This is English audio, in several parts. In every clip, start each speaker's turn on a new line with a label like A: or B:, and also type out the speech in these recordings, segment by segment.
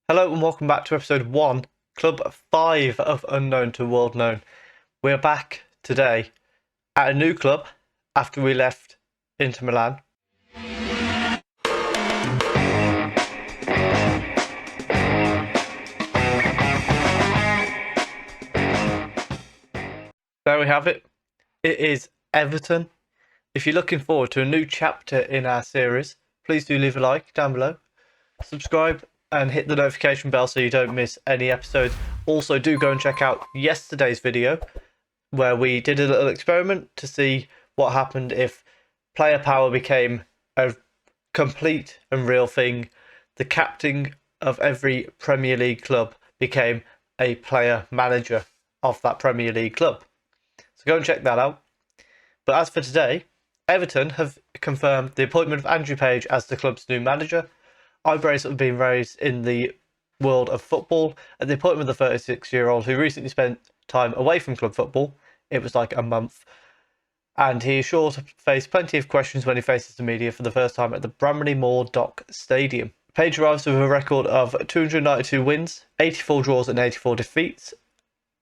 A: Hello and welcome back to episode 1, Club 5 of Unknown to World Known. We're back today at a new club after we left Inter Milan. There we have it. It is Everton. If you're looking forward to a new chapter in our series, please do leave a like down below, subscribe and hit the notification bell so you don't miss any episodes. Also, do go and check out yesterday's video where we did a little experiment to see what happened if player power became a complete and real thing. The captain of every Premier League club became a player manager of that Premier League club. So go and check that out. But as for today, Everton have confirmed the appointment of Andrew Page as the club's new manager. Eyebrows have been raised in the world of football at the appointment of the 36-year-old who recently spent time away from club football. It was like a month. And he is sure to face plenty of questions when he faces the media for the first time at the Bramley-Moore Dock Stadium. Page arrives with a record of 292 wins, 84 draws and 84 defeats,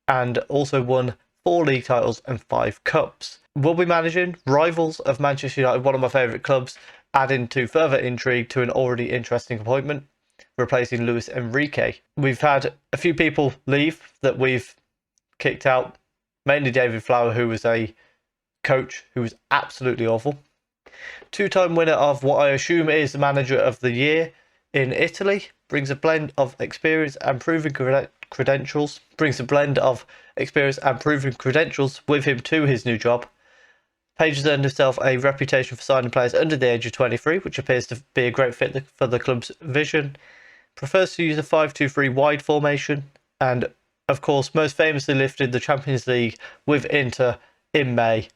A: and also won 4 league titles and 5 cups. Will be managing rivals of Manchester United, one of my favourite clubs, adding to further intrigue to an already interesting appointment, replacing Luis Enrique. We've had a few people leave that we've kicked out, mainly David Flower, who was a coach who was absolutely awful. Two-time winner of what I assume is the manager of the year in Italy, brings a blend of experience and proven credentials with him to his new job. Page has earned himself a reputation for signing players under the age of 23, which appears to be a great fit for the club's vision. Prefers to use a 5-2-3 wide formation, and of course most famously lifted the Champions League with Inter in May.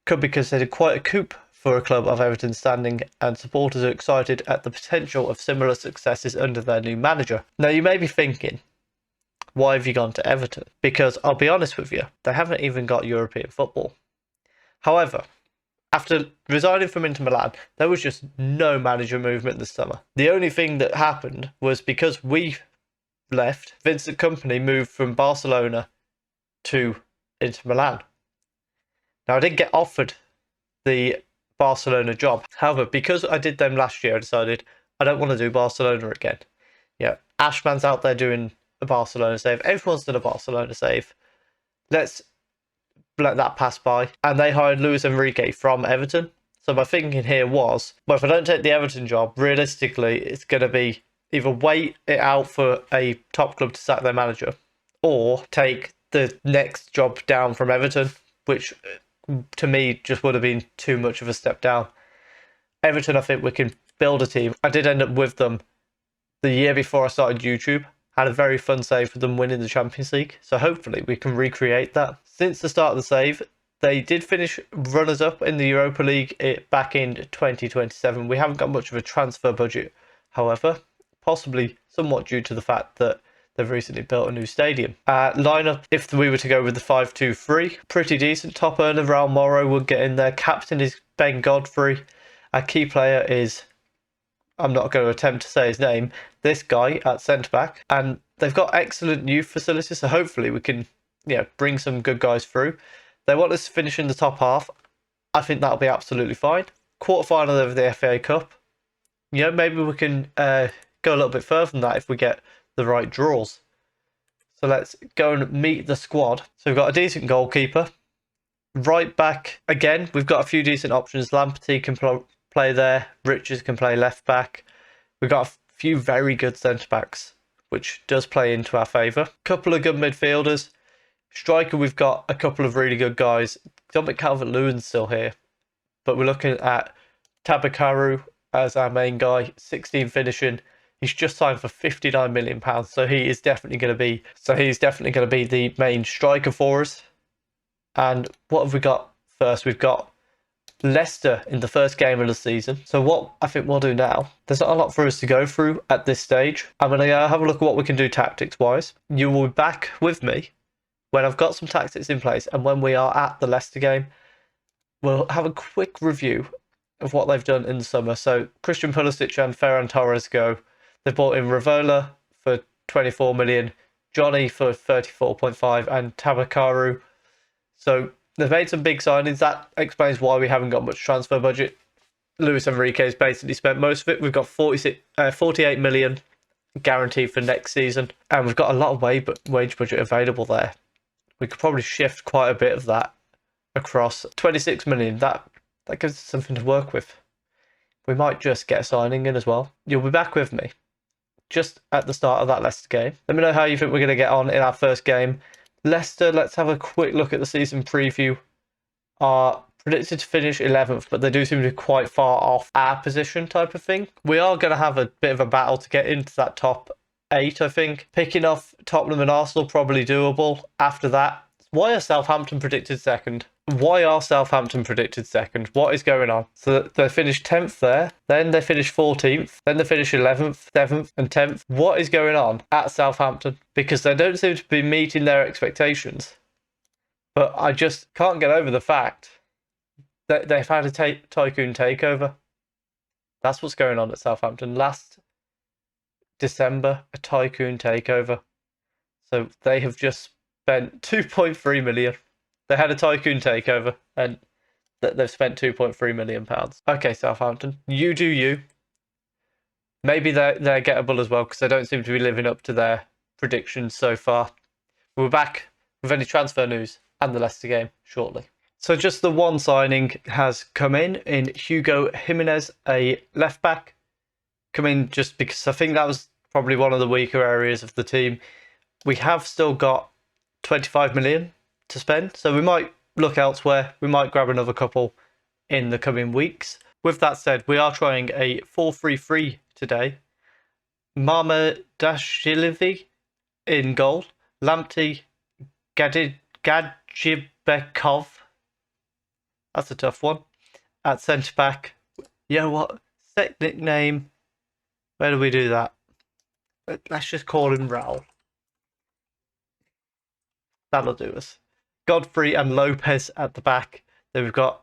A: Could be considered quite a coup for a club of Everton's standing, and supporters are excited at the potential of similar successes under their new manager. Now you may be thinking, why have you gone to Everton? Because I'll be honest with you, they haven't even got European football. However, after resigning from Inter Milan, there was just no manager movement this summer. The only thing that happened was because we left, Vincent Kompany moved from Barcelona to Inter Milan. Now, I did get offered the Barcelona job. However, because I did them last year, I decided I don't want to do Barcelona again. Yeah, Ashman's out there doing a Barcelona save. Everyone's done a Barcelona save. Let's let that pass by. And they hired Luis Enrique from Everton. So my thinking here was, well, if I don't take the Everton job, realistically, it's going to be either wait it out for a top club to sack their manager, or take the next job down from Everton, which to me just would have been too much of a step down. Everton, I think we can build a team. I did end up with them the year before I started YouTube. Had a very fun save for them winning the Champions League, so hopefully we can recreate that. Since the start of the save, they did finish runners-up in the Europa League back in 2027. We haven't got much of a transfer budget, however, possibly somewhat due to the fact that they've recently built a new stadium. Lineup, if we were to go with the 5-2-3, pretty decent. Top earner Raul Moro would get in there. Captain is Ben Godfrey. Our key player is, I'm not going to attempt to say his name, this guy at centre-back. And they've got excellent youth facilities, so hopefully we can bring some good guys through. They want us to finish in the top half. I think that'll be absolutely fine. Quarter-final of the FA Cup. Maybe we can go a little bit further than that if we get the right draws. So let's go and meet the squad. So we've got a decent goalkeeper. Right back, again, we've got a few decent options. Lamperty can play there. Richards can play left back. We've got a few very good centre-backs, which does play into our favour. Couple of good midfielders. Striker, we've got a couple of really good guys. Dominic Calvert-Lewin's still here, but we're looking at Tabakaru as our main guy, 16 finishing. He's just signed for £59 million, so he's definitely going to be the main striker for us. And what have we got first? We've got Leicester in the first game of the season. So what I think we'll do now, there's not a lot for us to go through at this stage. I'm going to have a look at what we can do tactics-wise. You will be back with me when I've got some tactics in place, and when we are at the Leicester game, we'll have a quick review of what they've done in the summer. So Christian Pulisic and Ferran Torres go. They bought in Rivola for 24 million, Johnny for 34.5, and Tabakaru. So they've made some big signings. That explains why we haven't got much transfer budget. Luis Enrique's basically spent most of it. We've got 48 million guaranteed for next season, and we've got a lot of wage budget available there. We could probably shift quite a bit of that across. 26 million, that gives us something to work with. We might just get a signing in as well. You'll be back with me just at the start of that Leicester game. Let me know how you think we're going to get on in our first game. Leicester, let's have a quick look at the season preview. Are predicted to finish 11th, but they do seem to be quite far off our position type of thing. We are going to have a bit of a battle to get into that top 8, I think. Picking off Tottenham and Arsenal, probably doable. After that, why are Southampton predicted second? What is going on? So they finished 10th there, then they finished 14th, then they finished 11th, 7th and 10th. What is going on at Southampton? Because they don't seem to be meeting their expectations. But I just can't get over the fact that they've had a tycoon takeover. That's what's going on at Southampton. Last December, a tycoon takeover. So they have just spent 2.3 million. They had a tycoon takeover and they've spent 2.3 million pounds. Okay, Southampton, you do you. Maybe they're gettable as well because they don't seem to be living up to their predictions so far. We're back with any transfer news and the Leicester game shortly. So just the one signing has come in Hugo Jimenez, a left back. Come in just because I think that was probably one of the weaker areas of the team. We have still got 25 million to spend, so we might look elsewhere. We might grab another couple in the coming weeks. With that said, we are trying a 4-3-3 today. Marmadashvili in goal, Lamptey, Gadzhibekov, that's a tough one, at centre back. You know what? Set nickname. Where do we do that? Let's just call him Raul. That'll do us. Godfrey and Lopez at the back. Then we've got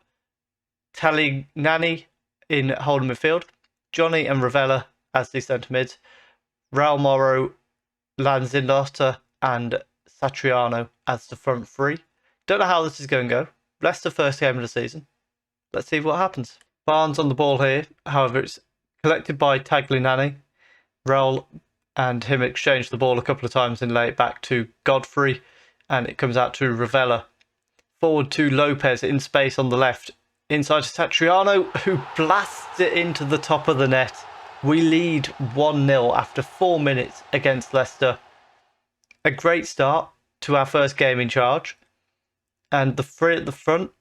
A: Talignani in holding midfield, Johnny and Ravella as the centre mids, Raul Moro, Lanzinotta and Satriano as the front three. Don't know how this is going to go. Leicester first game of the season. Let's see what happens. Barnes on the ball here. However, it's collected by Tagliani. Raul and him exchange the ball a couple of times and lay it back to Godfrey. And it comes out to Ravella. Forward to Lopez in space on the left. Inside to Satriano, who blasts it into the top of the net. We lead 1-0 after 4 minutes against Leicester. A great start to our first game in charge. And the three at the front,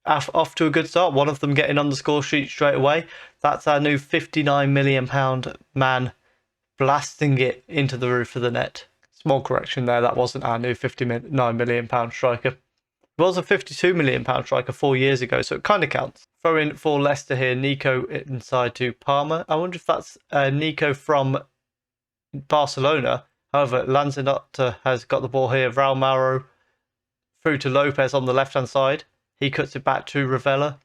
A: off to a good start. One of them getting on the score sheet straight away. That's our new £59 million man blasting it into the roof of the net. Small correction there, that wasn't our new £59 million striker. It was a £52 million striker 4 years ago, so it kind of counts. Throw in for Leicester here, Nico inside to Palmer. I wonder if that's Nico from Barcelona. However, Lanzinotta has got the ball here. Raul Moro through to Lopez on the left-hand side. He cuts it back to Ravella.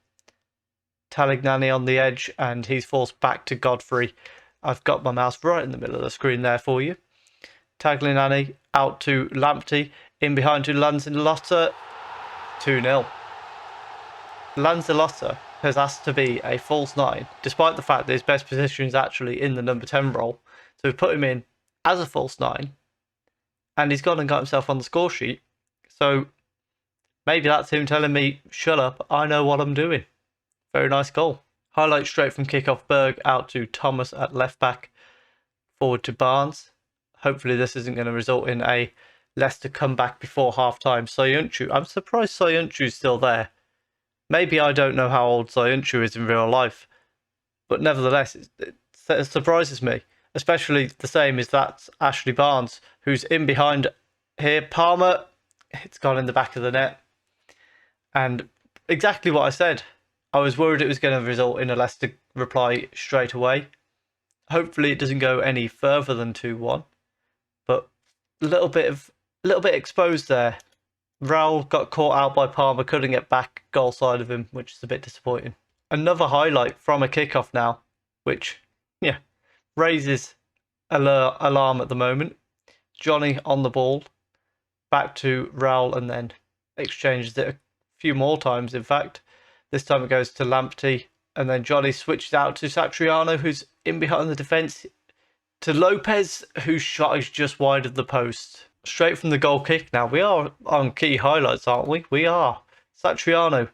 A: Talignani on the edge, and he's forced back to Godfrey. I've got my mouse right in the middle of the screen there for you. Tagliani out to Lamptey, in behind to Lanzinotta, 2-0. Lanzinotta has asked to be a false 9, despite the fact that his best position is actually in the number 10 role. So we've put him in as a false 9, and he's gone and got himself on the score sheet. So maybe that's him telling me, shut up, I know what I'm doing. Very nice goal. Highlight straight from kickoff. Berg out to Thomas at left back, forward to Barnes. Hopefully this isn't going to result in a Leicester comeback before half-time. Soyuncu, I'm surprised Soyuncu's still there. Maybe I don't know how old Soyuncu is in real life, but nevertheless, it surprises me. Especially the same as that Ashley Barnes, who's in behind here. Palmer, it's gone in the back of the net. And exactly what I said. I was worried it was going to result in a Leicester reply straight away. Hopefully it doesn't go any further than 2-1. But a little bit exposed there. Raul got caught out by Palmer, couldn't get back goal side of him, which is a bit disappointing. Another highlight from a kickoff now, which, yeah, raises alarm at the moment. Johnny on the ball, back to Raul, and then exchanges it a few more times, in fact. This time it goes to Lamptey, and then Johnny switches out to Satriano, who's in behind the defence, to Lopez, whose shot is just wide of the post. Straight from the goal kick. Now, we are on key highlights, aren't we? We are. Satriano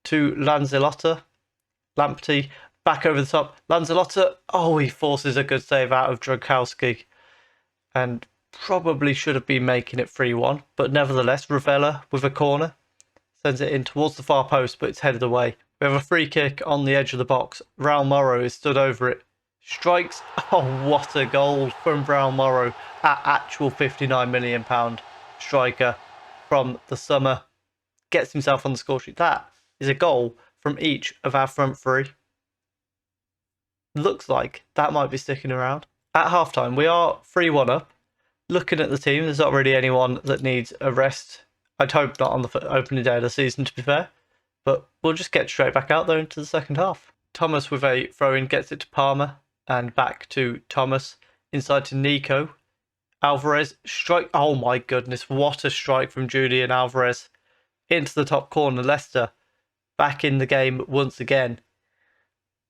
A: to Lanzillotta. Lamptey back over the top. Lanzillotta, oh, he forces a good save out of Dragowski. And probably should have been making it 3-1. But nevertheless, Ravella with a corner sends it in towards the far post, but it's headed away. We have a free kick on the edge of the box. Raul Morrow is stood over it. Strikes. Oh, what a goal from Raul Morrow, at actual £59 million striker from the summer. Gets himself on the score sheet. That is a goal from each of our front three. Looks like that might be sticking around. At halftime, we are 3-1 up. Looking at the team, there's not really anyone that needs a rest. I'd hope not on the opening day of the season, to be fair. But we'll just get straight back out there into the second half. Thomas with a throw-in gets it to Palmer. And back to Thomas. Inside to Nico. Alvarez. Strike. Oh my goodness. What a strike from Julian Alvarez. Into the top corner. Leicester back in the game once again.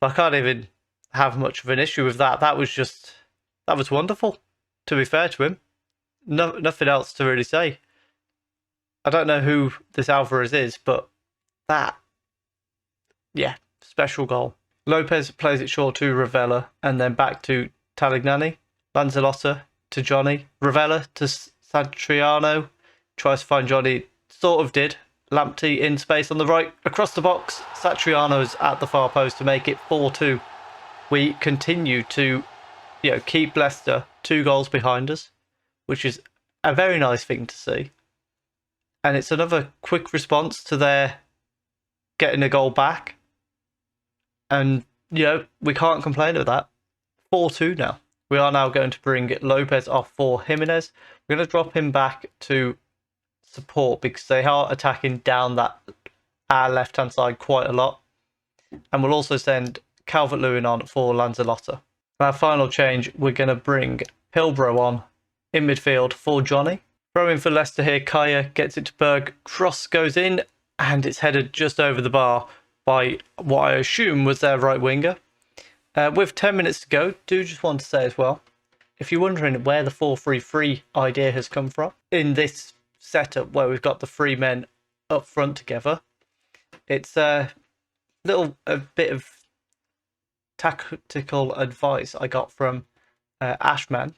A: I can't even have much of an issue with that. That was wonderful, to be fair to him. Nothing else to really say. I don't know who this Alvarez is, but yeah, special goal. Lopez plays it short to Ravella, and then back to Talignani. Lanzillotta to Johnny. Ravella to Satriano. Tries to find Johnny. Sort of did. Lamptey in space on the right. Across the box. Satriano's at the far post to make it 4-2. We continue to keep Leicester 2 goals behind us, which is a very nice thing to see. And it's another quick response to their getting a goal back. And, we can't complain of that. 4-2 now. We are now going to bring Lopez off for Jimenez. We're going to drop him back to support because they are attacking down our left-hand side quite a lot. And we'll also send Calvert-Lewin on for Lanzillotta. Our final change, we're going to bring Pilbro on in midfield for Johnny. Throwing for Leicester here, Kaya gets it to Berg. Cross goes in, and it's headed just over the bar by what I assume was their right winger. With 10 minutes to go, do just want to say as well, if you're wondering where the 4-3-3 idea has come from, in this setup where we've got the 3 men up front together, it's a bit of tactical advice I got from Ashman.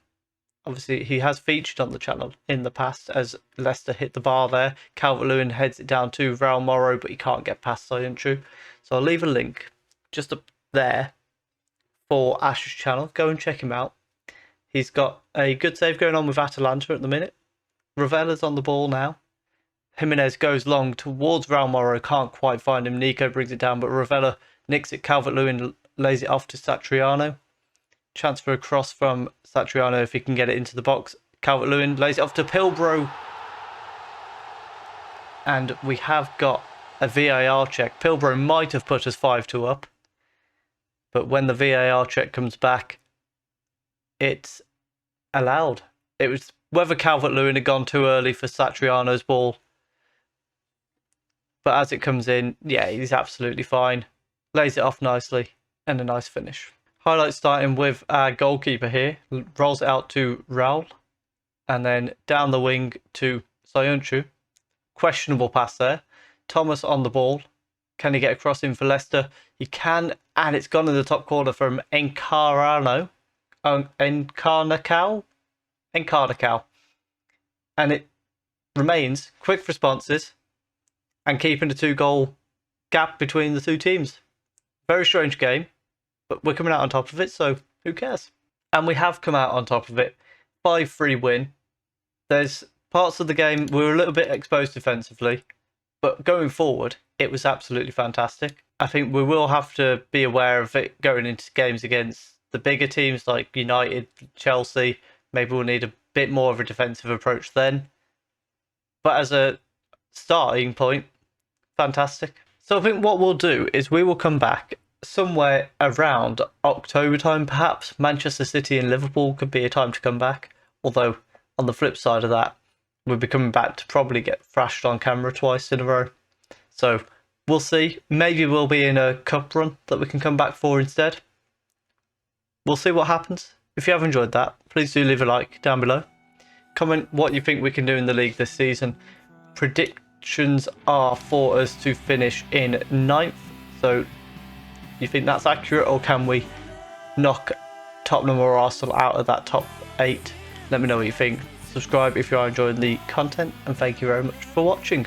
A: Obviously, he has featured on the channel in the past as Leicester hit the bar there. Calvert-Lewin heads it down to Raul Morrow, but he can't get past Soyuncu. So I'll leave a link just up there for Ash's channel. Go and check him out. He's got a good save going on with Atalanta at the minute. Ravella's on the ball now. Jimenez goes long towards Raul Morrow. Can't quite find him. Nico brings it down, but Ravella nicks it. Calvert-Lewin lays it off to Satriano. Chance for a cross from Satriano if he can get it into the box. Calvert-Lewin lays it off to Pilbro. And we have got a VAR check. Pilbro might have put us 5-2 up. But when the VAR check comes back, it's allowed. It was whether Calvert-Lewin had gone too early for Satriano's ball. But as it comes in, yeah, he's absolutely fine. Lays it off nicely. And a nice finish. Highlights starting with our goalkeeper here. Rolls it out to Raul. And then down the wing to Soyuncu. Questionable pass there. Thomas on the ball. Can he get across in for Leicester? He can. And it's gone in the top corner from Encarnacao. And it remains quick responses and keeping the 2-goal gap between the two teams. Very strange game. But we're coming out on top of it, so who cares? And we have come out on top of it. 5-3 win. There's parts of the game we were a little bit exposed defensively, but going forward, it was absolutely fantastic. I think we will have to be aware of it going into games against the bigger teams like United, Chelsea. Maybe we'll need a bit more of a defensive approach then. But as a starting point, fantastic. So I think what we'll do is we will come back, somewhere around October time, perhaps, Manchester City and Liverpool could be a time to come back. Although, on the flip side of that, we'll be coming back to probably get thrashed on camera twice in a row. So, we'll see. Maybe we'll be in a cup run that we can come back for instead. We'll see what happens. If you have enjoyed that, please do leave a like down below. Comment what you think we can do in the league this season. Predictions are for us to finish in 9th. So, you think that's accurate, or can we knock Tottenham or Arsenal out of that top 8? Let me know what you think. Subscribe if you are enjoying the content, and thank you very much for watching.